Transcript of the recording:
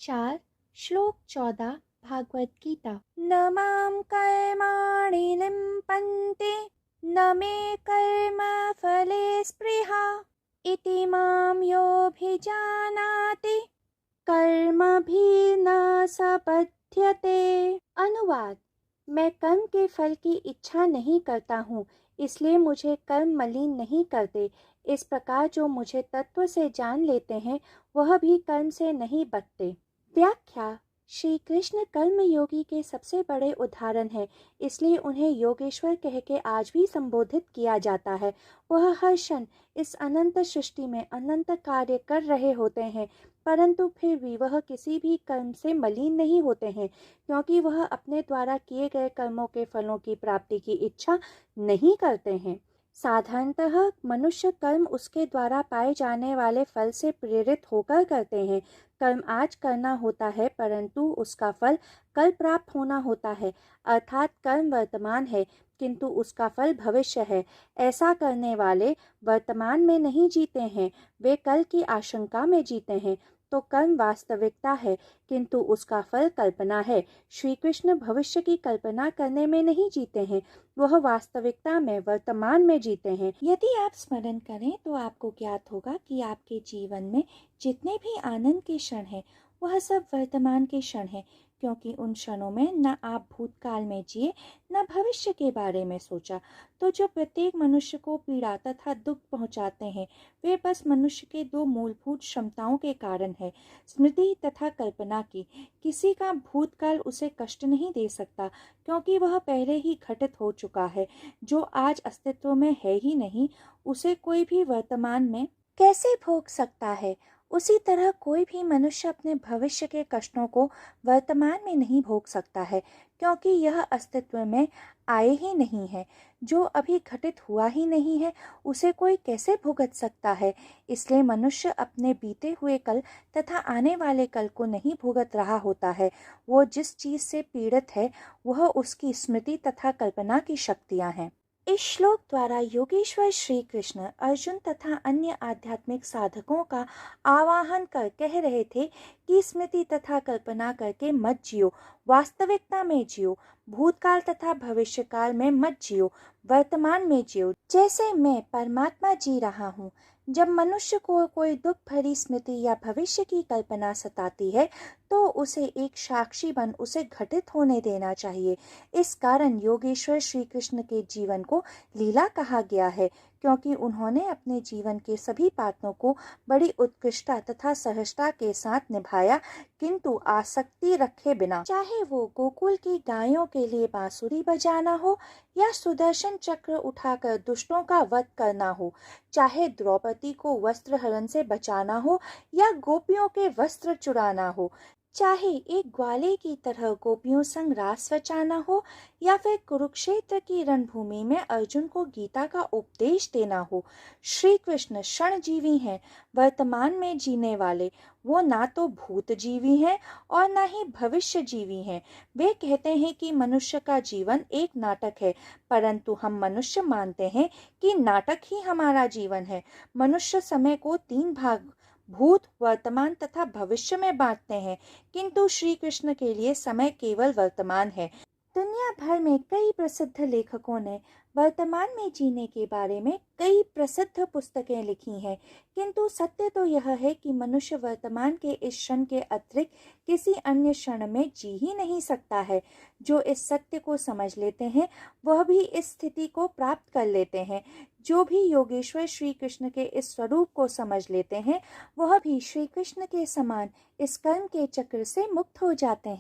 4 श्लोक 14 भागवत गीता। न मां कर्माणि लिम्पन्ते न मे कर्म फले स्पृहा इति मां योऽभिजानाति कर्मभिः न सपद्यते। अनुवाद: मैं कर्म के फल की इच्छा नहीं करता हूँ, इसलिए मुझे कर्म मलिन नहीं करते। इस प्रकार जो मुझे तत्व से जान लेते हैं वह भी कर्म से नहीं बचते। व्याख्या: श्री कृष्ण कर्मयोगी के सबसे बड़े उदाहरण हैं, इसलिए उन्हें योगेश्वर कह के आज भी संबोधित किया जाता है। वह हर क्षण इस अनंत सृष्टि में अनंत कार्य कर रहे होते हैं, परंतु फिर भी वह किसी भी कर्म से मलिन नहीं होते हैं, क्योंकि वह अपने द्वारा किए गए कर्मों के फलों की प्राप्ति की इच्छा नहीं करते हैं। साधारणतः मनुष्य कर्म उसके द्वारा पाए जाने वाले फल से प्रेरित होकर करते हैं। कर्म आज करना होता है, परंतु उसका फल कल प्राप्त होना होता है। अर्थात कर्म वर्तमान है, किंतु उसका फल भविष्य है। ऐसा करने वाले वर्तमान में नहीं जीते हैं, वे कल की आशंका में जीते हैं। तो कर्म वास्तविकता है, किंतु उसका फल कल्पना है। श्री कृष्ण भविष्य की कल्पना करने में नहीं जीते हैं, वह वास्तविकता में वर्तमान में जीते हैं। यदि आप स्मरण करें तो आपको ज्ञात होगा कि आपके जीवन में जितने भी आनंद के क्षण हैं वह सब वर्तमान के क्षण हैं, क्योंकि उन क्षणों में न आप भूतकाल में जिए न भविष्य के बारे में सोचा। तो जो प्रत्येक मनुष्य को पीड़ा तथा दुख पहुंचाते हैं वे बस मनुष्य के दो मूलभूत क्षमताओं के कारण है, स्मृति तथा कल्पना की। किसी का भूतकाल उसे कष्ट नहीं दे सकता, क्योंकि वह पहले ही घटित हो चुका है। जो आज अस्तित्व में है ही नहीं, उसे कोई भी वर्तमान में कैसे भोग सकता है। उसी तरह कोई भी मनुष्य अपने भविष्य के कष्टों को वर्तमान में नहीं भोग सकता है, क्योंकि यह अस्तित्व में आए ही नहीं है। जो अभी घटित हुआ ही नहीं है उसे कोई कैसे भुगत सकता है। इसलिए मनुष्य अपने बीते हुए कल तथा आने वाले कल को नहीं भुगत रहा होता है। वो जिस चीज से पीड़ित है वह उसकी स्मृति तथा कल्पना की शक्तियां हैं। इस श्लोक द्वारा योगेश्वर श्री कृष्ण अर्जुन तथा अन्य आध्यात्मिक साधकों का आवाहन कर कह रहे थे कि स्मृति तथा कल्पना करके मत जियो, वास्तविकता में जियो। भूतकाल तथा भविष्यकाल में मत जियो, वर्तमान में जियो, जैसे मैं परमात्मा जी रहा हूँ। जब मनुष्य को कोई दुख भरी स्मृति या भविष्य की कल्पना सताती है तो उसे एक साक्षी बन उसे घटित होने देना चाहिए। इस कारण योगेश्वर श्री कृष्ण के जीवन को लीला कहा गया है, क्योंकि उन्होंने अपने जीवन के सभी पात्रों को बड़ी उत्कृष्टता तथा सहजता के साथ निभाया, किंतु आसक्ति रखे बिना। चाहे वो गोकुल की गायों के लिए बांसुरी बजाना हो या सुदर्शन चक्र उठाकर दुष्टों का वध करना हो, चाहे द्रौपदी को वस्त्र हरण से बचाना हो या गोपियों के वस्त्र चुराना हो, चाहे एक ग्वाले की तरह गोपियों संग रास रचाना हो या फिर कुरुक्षेत्र की रणभूमि में अर्जुन को गीता का उपदेश देना हो। श्री कृष्ण क्षणजीवी हैं, वर्तमान में जीने वाले। वो ना तो भूत जीवी हैं और ना ही भविष्य जीवी हैं। वे कहते हैं कि मनुष्य का जीवन एक नाटक है, परंतु हम मनुष्य मानते हैं कि नाटक ही हमारा जीवन है। मनुष्य समय को 3 भाग भूत, वर्तमान तथा भविष्य में बांटते हैं, किंतु श्री कृष्ण के लिए समय केवल वर्तमान है। दुनिया भर में कई प्रसिद्ध लेखकों ने वर्तमान में जीने के बारे में कई प्रसिद्ध पुस्तकें लिखी हैं, किंतु सत्य तो यह है कि मनुष्य वर्तमान के इस क्षण के अतिरिक्त किसी अन्य क्षण में जी ही नहीं सकता है। जो इस सत्य को समझ लेते हैं वह भी इस स्थिति को प्राप्त कर लेते हैं। जो भी योगेश्वर श्री कृष्ण के इस स्वरूप को समझ लेते हैं वह भी श्री कृष्ण के समान इस कर्म के चक्र से मुक्त हो जाते हैं।